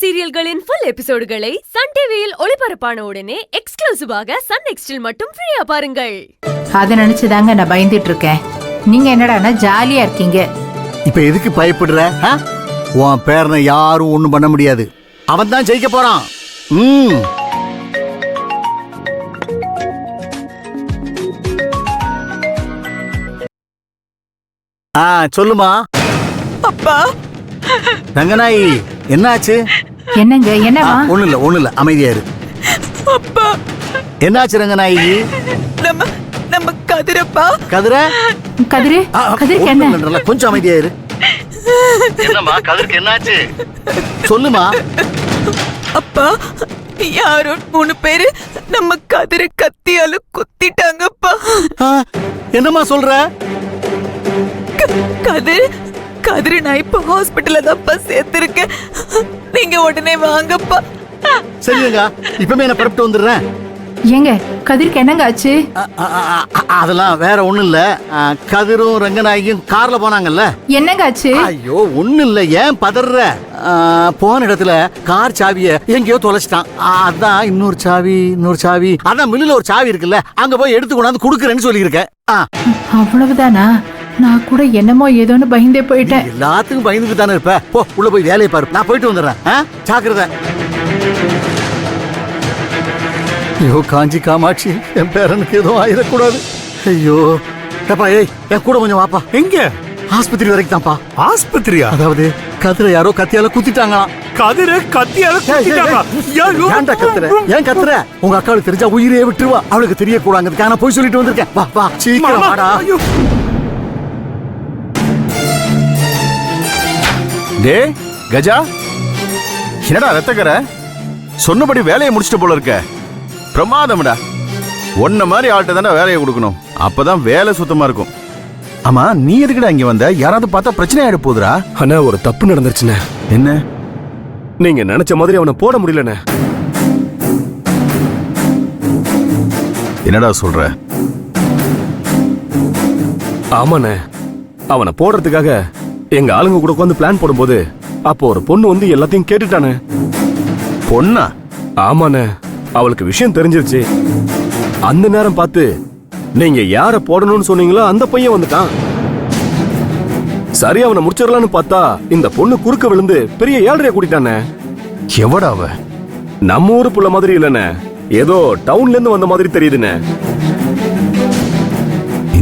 சீரியல்களின் full எபிசோடுகளை Sun டிவியில் ஒளிபரப்பான உடனே எக்ஸ்க்ளூசிவாக சன் நெக்ஸ்டில் மட்டும் ஃப்ரீயா பாருங்கள். அதை நினைச்சுதாங்க நான் பயந்துட்டு இருக்கேன். நீங்க என்னடானா ஜாலியா இருக்கீங்க. இப்ப எதுக்கு பயப்படுற? உன் பேரனை யாரும் ஒண்ணும் பண்ண முடியாது. அவன் தான் ஜெயிக்க போறான். சொல்லுமா. அப்பா ரங்கநாயகி, என்னாச்சு? என்னங்க? என்னவா? ஒண்ணு இல்ல அமைதியா இரு. அப்பா என்னாச்சு ரங்கநாயகி? நம்ம கதிரப்பா. கதிருக்கு என்ன? கொஞ்சம் அமைதியா இரு. என்னம்மா கதிருக்கு என்னாச்சு? சொல்லுமா. அப்பா யாரோ 3 பேரு நம்ம கதிர கத்தியால குத்திட்டாங்கப்பா. என்னம்மா சொல்ற? கதிர நான் இப்ப ஹாஸ்பிட்டல்ல தான்ப்பா சேர்த்திருக்கேன். நீங்க உடனே வாங்கப்பா. சரிங்க, இப்பமே நான் புறப்பட்டு வந்துடுறேன். ஏங்க கதிருக்கு என்னங்க ஆச்சு? அதெல்லாம் வேற ஒண்ணும் இல்ல. கதிரும் ரங்கநாயகியும் கார்ல போனாங்கல்ல. என்னங்க ஆச்சு? ஐயோ ஒண்ணும் இல்ல, ஏன் பதற? போன இடத்துல கார் சாவிய எங்கேயோ தொலைச்சிட்டான். அதான் இன்னொரு சாவி அதான் மில்லுல ஒரு சாவி இருக்குல்ல, அங்க போய் எடுத்து கொண்டாந்து குடுக்கறேன்னு சொல்லியிருக்கேன். அவ்வளவுதானா? நான் கூட என்னமோ ஏதோன்னு பயந்தே போயிட்டேன். எல்லாத்துக்கும் பயந்துட்டு தானே இருப்ப. போ உள்ள போய் வேலையை பாரு, நான் போயிட்டு வந்துடுறேன். ஜாக்கிரதை. ஐயோ காஞ்சி காமாட்சி, என் பேரனுக்கு எதுவும் ஆயிடக்கூடாது. ஐயோ ஏப்பா, என் கூட கொஞ்சம் வாப்பா. எங்க? ஆஸ்பத்திரி வரைக்கும் தான்ப்பா. ஆஸ்பத்திரியா? அதாவது கதிரை யாரோ கத்தியால குத்திட்டாங்களாம். கதிரை கத்தியால குத்திட்டாங்க? ஏன்டா கத்துற? ஏன் கத்துற? உங்க அக்காவுக்கு தெரிஞ்சா உயிரே விட்டுருவா. அவளுக்கு தெரியக்கூடாதுக்காக நான் போய் சொல்லிட்டு வந்திருக்கேன். வா வா சீக்கிரம் வாடா. டே கஜா, என்னடா ரத்தக்கர? சொன்னபடி வேலையை முடிச்சிட்டு போல இருக்க. பிரமாதம்டா. ஒன்ன மாதிரி ஆள்கிட்ட தானே வேலையை கொடுக்கணும், அப்பதான் வேலை சுத்தமா இருக்கும். ஆமா, நீ எதுக்குடா இங்க வந்த? யாராவது பார்த்தா பிரச்சனை ஆயிட போகுதுடா. அண்ணா, ஒரு தப்பு நடந்துருச்சுண்ணே. என்ன? நீங்க நினைச்ச மாதிரி அவனை போட முடியலண்ணே. என்னடா சொல்ற? ஆமாண்ணே, அவனை போடுறதுக்காக எங்க ஆளுங்க கூட உட்காந்து பிளான் போடும்போது அப்போ ஒரு பொண்ணு வந்து எல்லாத்தையும் கேட்டுட்டானே. பொண்ணா? ஆமாண்ணே, அவளுக்கு விஷயம் தெரிஞ்சிருச்சு. அந்த நேரம் பார்த்து நீங்க யார போடணும்னு சொன்னீங்களோ அந்த பையன் வந்துட்டான். சரி, அவனை முடிச்சிடலான்னு பார்த்தா இந்த பொண்ணு குறுக்க விழுந்து பெரிய ஏழ்றைய கூட்டிட்டானே. எவடா அவ? நம்ம ஊரு புள்ள மாதிரி இல்லண்ணே, ஏதோ டவுன்ல இருந்து வந்த மாதிரி தெரியுதுண்ணே.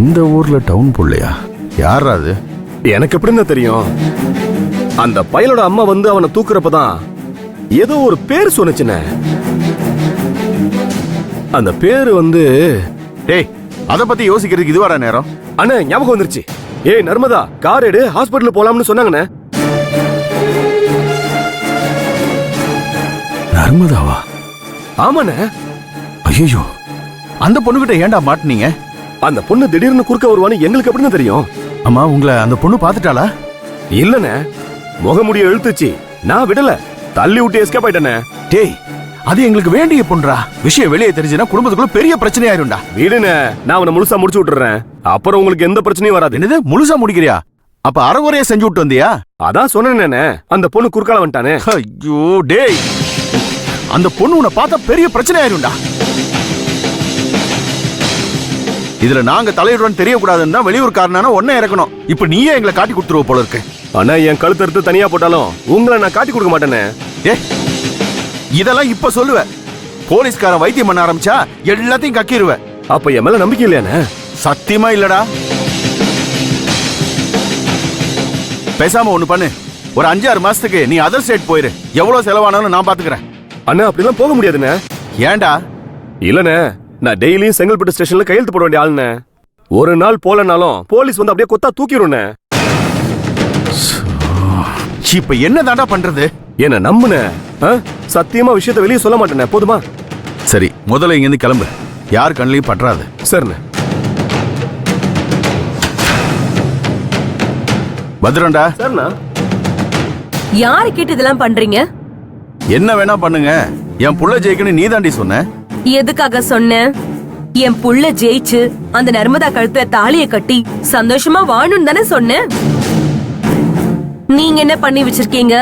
இந்த ஊர்ல டவுன் புள்ளையா? யாரா அது? எனக்கு எப்படின்னு தெரியும்? அந்த பயலோட அம்மா வந்து அவனை தூக்குறப்பதான் ஏதோ ஒரு பேர் சொன்னுச்சுண்ணே. அந்த பேரு வந்து... டேய், அத பத்தி யோசிக்கிறதுக்கு இதுவாடா நேரம்? அண்ணே, ஞாபகம் வந்துருச்சு. ஏய் நர்மதா, கார் எடு, ஹாஸ்பிடல் போலாம்னு சொன்னாங்கண்ணே. நர்மதாவா? ஆமாண்ணே. ஐயோ, அந்த பொண்ணுகிட்ட ஏன்டா மாட்டினீங்க? அந்த பொண்ணு திடீர்னு குறுக்க வருவான்னு எங்களுக்கு எப்படின்னு தெரியும்? அம்மா, உங்களை அந்த பொண்ணு பாத்துட்டாளா? இல்லண்ணே, முகமுடிய இழுத்துச்சு. நான் விடல, தள்ளி விட்டு எஸ்கேப் ஆயிட்டேனே. டேய், அது எங்களுக்கு வேண்டிய பொண்ணுடா. விஷயம் வெளியே தெரிஞ்சுனா குடும்பத்துக்குள்ள பெரிய பிரச்சனை ஆயிரும்டா. வீடுனே, நான் அவனை முழுசா முடிச்சு விட்டுறேன். அப்புறம் உங்களுக்கு எந்த பிரச்சனையும் வராது. என்னது முழுசா முடிக்கிறியா? அப்ப அறகுறையா செஞ்சு விட்டு வந்தியா? அதான் சொன்னேனே, அந்த பொண்ணு குறுக்கால வந்துட்டானே. ஐயோ டேய், அந்த பொண்ணு உன்னை பார்த்தா பெரிய பிரச்சனை ஆயிரும்டா. இதுல நாங்க தலையிடுறோம் தெரியக்கூடாதுன்னு தான் வெளியூர்காரனான ஒன்ன இறக்கணும். இப்ப நீயே எங்களை காட்டி கொடுத்துருவ போல இருக்கு. ஆனா என் கழுத்து எடுத்து தனியா போட்டாலும் உங்களை நான் காட்டி கொடுக்க மாட்டேனே. இதெல்லாம் இப்ப சொல்லுவ. போலீஸ்காரன் வைத்தியம் பண்ண ஆரம்பிச்சா எல்லாத்தையும் கக்கிடுவ. அப்ப என் மேல நம்பிக்கை இல்லையானே? சத்தியமா இல்லடா. பேசாம ஒண்ணு பண்ணு, ஒரு 5-6 மாசத்துக்கு நீ அதர் ஸ்டேட் போயிரு. எவ்வளவு செலவானாலும் நான் பாத்துக்கிறேன். அண்ணா, அப்படிலாம் போக முடியாதுண்ணே. ஏன்டா? இல்லண்ணே, நான் டெய்லியும் செங்கல்பட்டு ஸ்டேஷன்ல கையெழுத்து போட வேண்டிய ஆளுண்ணே. ஒரு நாள் போலனாலும் போலீஸ் வந்து அப்படியே கொத்தா தூக்கிடும்ண்ணே. இப்ப என்ன தாண்டா பண்றது? என்ன நம்புனே, சத்தியமா விஷயத்தை வெளியே சொல்ல மாட்டேனே, போதுமா? சரி, முதல்ல இங்க இருந்து கிளம்பு. யார் கண்ணிலையும் பற்றாது. சரிண்ணே. பத்ரண்டா. சரிண்ணா. யாரை கேட்டு இதெல்லாம் பண்றீங்க? என்ன வேணா பண்ணுங்க, என் புள்ள ஜெயிக்கணும் நீ தாண்டி சொன்ன. எதுக்காக சொன்ன? என் புள்ள ஜெயிச்சு அந்த நர்மதா கழுத்துல தாலிய கட்டி சந்தோஷமா வாழணும்னு தானே சொன்னேன். நீங்க என்ன பண்ணி வச்சிருக்கீங்க?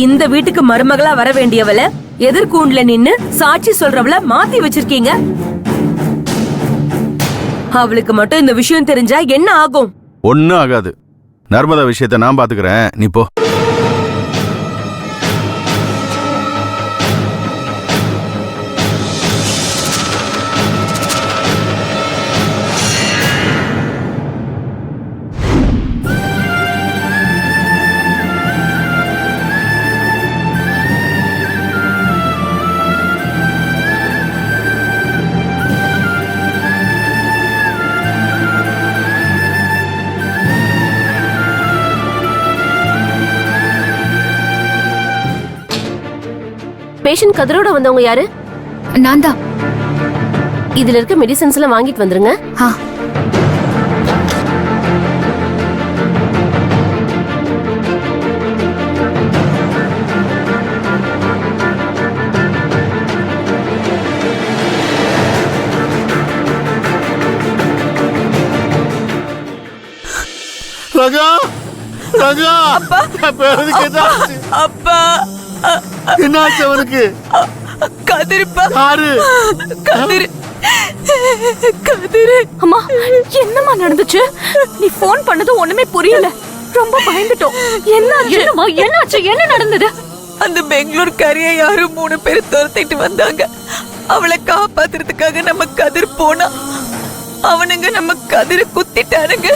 இந்த வீட்டுக்கு மருமகளா வர வேண்டியவள எதிர்கூண்ல நின்னு சாட்சி சொல்றவள மாத்தி வச்சிருக்கீங்க. அவளுக்கு மட்டும் இந்த விஷயம் தெரிஞ்சா என்ன ஆகும்? ஒன்னும் ஆகாது. நர்மதா விஷயத்தை நான் பாத்துக்கிறேன், நீ போ. பேஷண்ட் கதிரோட வந்தவங்க யாரு? நான் தான். இதுல இருக்க மெடிசன்ஸ் எல்லாம் வாங்கிட்டு வந்துருங்க. ராஜா ராஜா பேரது கேட்டாச்சு. அப்பா என்னாச்சு அவனுக்கு? கதிர்ப்பா. யாரு? கதிர். கதிர். அம்மா என்னம்மா நடந்துச்சு? நீ போன் பண்ணது ஒண்ணுமே புரியல. ரொம்ப பயந்துட்டோம். என்னாச்சு? என்ன நடந்தது? அந்த பெங்களூர் கரையை யாரும் 3 பேர் துரத்திட்டு வந்தாங்க. அவளை காப்பாத்துறதுக்காக நம்ம கதிர் போனா அவனுங்க நம்ம கதிரை குத்திட்டானுங்க.